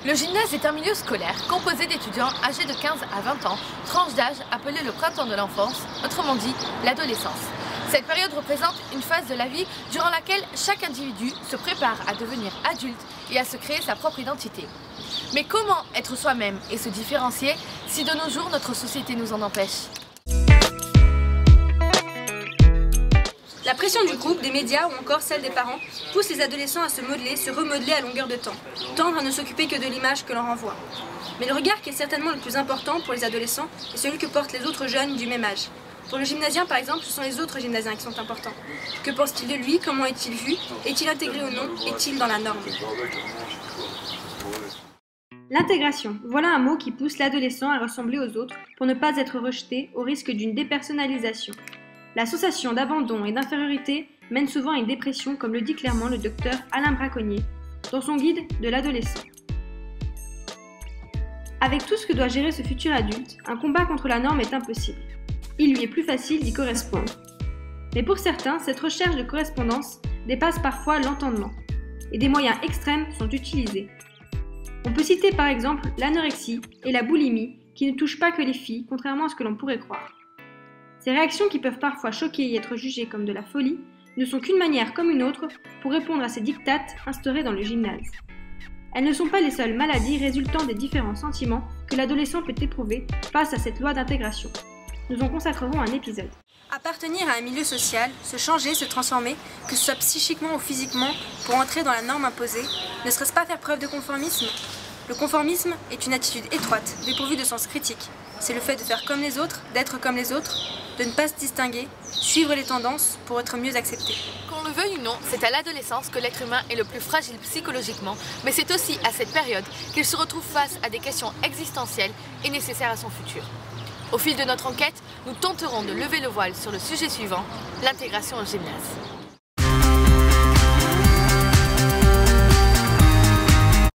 Le gymnase est un milieu scolaire composé d'étudiants âgés de 15 à 20 ans, tranche d'âge appelée le printemps de l'enfance, autrement dit l'adolescence. Cette période représente une phase de la vie durant laquelle chaque individu se prépare à devenir adulte et à se créer sa propre identité. Mais comment être soi-même et se différencier si de nos jours notre société nous en empêche ? La pression du groupe, des médias ou encore celle des parents pousse les adolescents à se modeler, se remodeler à longueur de temps, tendre à ne s'occuper que de l'image que l'on renvoie. Mais le regard qui est certainement le plus important pour les adolescents est celui que portent les autres jeunes du même âge. Pour le gymnasien par exemple, ce sont les autres gymnasiens qui sont importants. Que pense-t-il de lui? Comment est-il vu? Est-il intégré ou non? Est-il dans la norme? L'intégration, voilà un mot qui pousse l'adolescent à ressembler aux autres pour ne pas être rejeté au risque d'une dépersonnalisation. La sensation d'abandon et d'infériorité mène souvent à une dépression, comme le dit clairement le docteur Alain Braconnier dans son guide de l'adolescent. Avec tout ce que doit gérer ce futur adulte, un combat contre la norme est impossible. Il lui est plus facile d'y correspondre. Mais pour certains, cette recherche de correspondance dépasse parfois l'entendement, et des moyens extrêmes sont utilisés. On peut citer par exemple l'anorexie et la boulimie qui ne touchent pas que les filles, contrairement à ce que l'on pourrait croire. Ces réactions qui peuvent parfois choquer et être jugées comme de la folie ne sont qu'une manière comme une autre pour répondre à ces diktats instaurés dans le gymnase. Elles ne sont pas les seules maladies résultant des différents sentiments que l'adolescent peut éprouver face à cette loi d'intégration. Nous en consacrerons un épisode. Appartenir à un milieu social, se changer, se transformer, que ce soit psychiquement ou physiquement, pour entrer dans la norme imposée, ne serait-ce pas faire preuve de conformisme ? Le conformisme est une attitude étroite, dépourvue de sens critique. C'est le fait de faire comme les autres, d'être comme les autres, de ne pas se distinguer, suivre les tendances pour être mieux accepté. Qu'on le veuille ou non, c'est à l'adolescence que l'être humain est le plus fragile psychologiquement, mais c'est aussi à cette période qu'il se retrouve face à des questions existentielles et nécessaires à son futur. Au fil de notre enquête, nous tenterons de lever le voile sur le sujet suivant, l'intégration au gymnase.